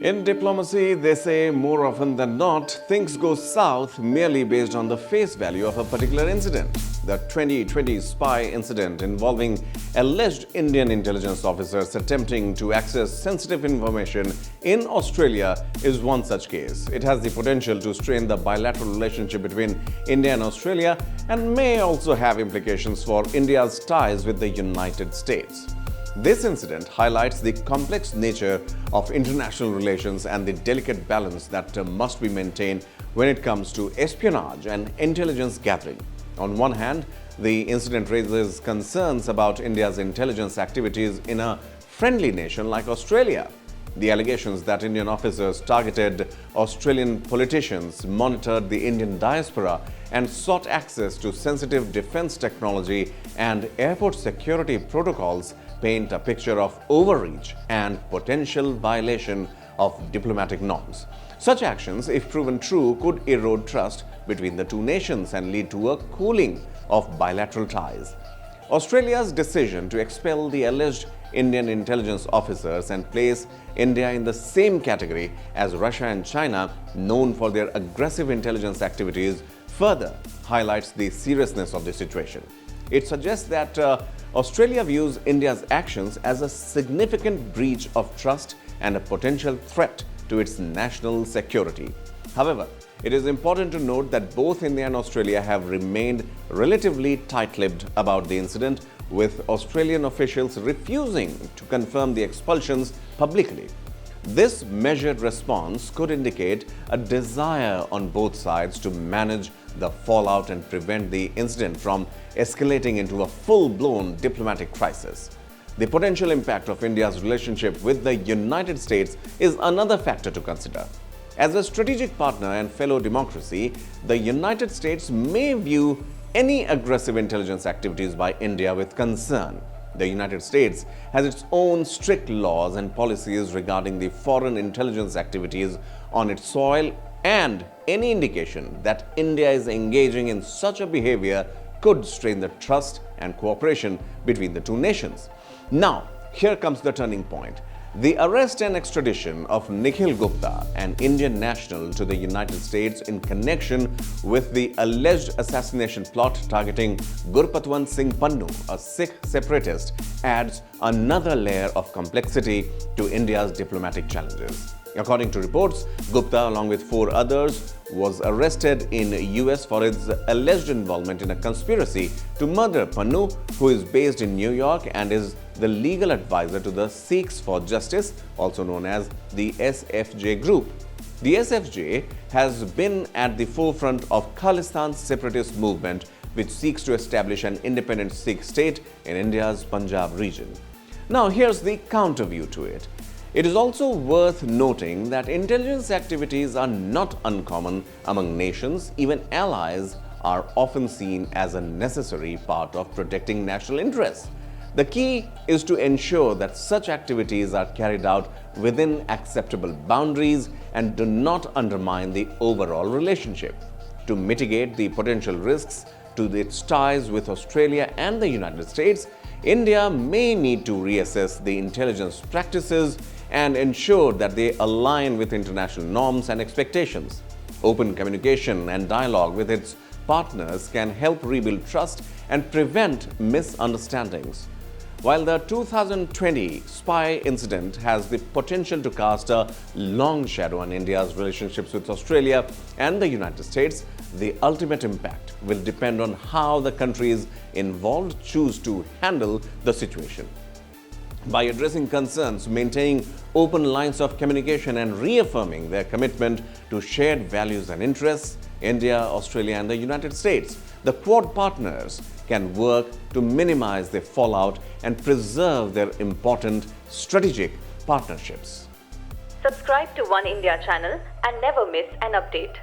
In diplomacy, they say more often than not, things go south merely based on the face value of a particular incident. The 2020 spy incident involving alleged Indian intelligence officers attempting to access sensitive information in Australia is one such case. It has the potential to strain the bilateral relationship between India and Australia and may also have implications for India's ties with the United States. This incident highlights the complex nature of international relations and the delicate balance that must be maintained when it comes to espionage and intelligence gathering. On one hand, the incident raises concerns about India's intelligence activities in a friendly nation like Australia. The allegations that Indian officers targeted Australian politicians, monitored the Indian diaspora, and sought access to sensitive defense technology and airport security protocols paint a picture of overreach and potential violation of diplomatic norms. Such actions, if proven true, could erode trust between the two nations and lead to a cooling of bilateral ties. Australia's decision to expel the alleged Indian intelligence officers and place India in the same category as Russia and China, known for their aggressive intelligence activities, further highlights the seriousness of the situation. It suggests that Australia views India's actions as a significant breach of trust and a potential threat to its national security. However, it is important to note that both India and Australia have remained relatively tight-lipped about the incident, with Australian officials refusing to confirm the expulsions publicly. This measured response could indicate a desire on both sides to manage the fallout and prevent the incident from escalating into a full-blown diplomatic crisis. The potential impact of India's relationship with the United States is another factor to consider. As a strategic partner and fellow democracy, the United States may view any aggressive intelligence activities by India with concern. The United States has its own strict laws and policies regarding the foreign intelligence activities on its soil, and any indication that India is engaging in such a behavior could strain the trust and cooperation between the two nations. Now, here comes the turning point. The arrest and extradition of Nikhil Gupta, an Indian national, to the United States in connection with the alleged assassination plot targeting Gurpatwant Singh Pannun, a Sikh separatist, adds another layer of complexity to India's diplomatic challenges. According to reports, Gupta, along with 4 others, was arrested in the US for his alleged involvement in a conspiracy to murder Pannun, who is based in New York and is the legal advisor to the Sikhs for Justice, also known as the SFJ group. The SFJ has been at the forefront of Khalistan separatist movement, which seeks to establish an independent Sikh state in India's Punjab region. Now, here's the counter view to it. It is also worth noting that intelligence activities are not uncommon among nations. Even allies are often seen as a necessary part of protecting national interests. The key is to ensure that such activities are carried out within acceptable boundaries and do not undermine the overall relationship. To mitigate the potential risks to its ties with Australia and the United States, India may need to reassess the intelligence practices and ensure that they align with international norms and expectations. Open communication and dialogue with its partners can help rebuild trust and prevent misunderstandings. While the 2020 spy incident has the potential to cast a long shadow on India's relationships with Australia and the United States, the ultimate impact will depend on how the countries involved choose to handle the situation. By addressing concerns, maintaining open lines of communication, and reaffirming their commitment to shared values and interests, India, Australia, and the United States, the Quad partners can work to minimize the fallout and preserve their important strategic partnerships. Subscribe to One India channel and never miss an update.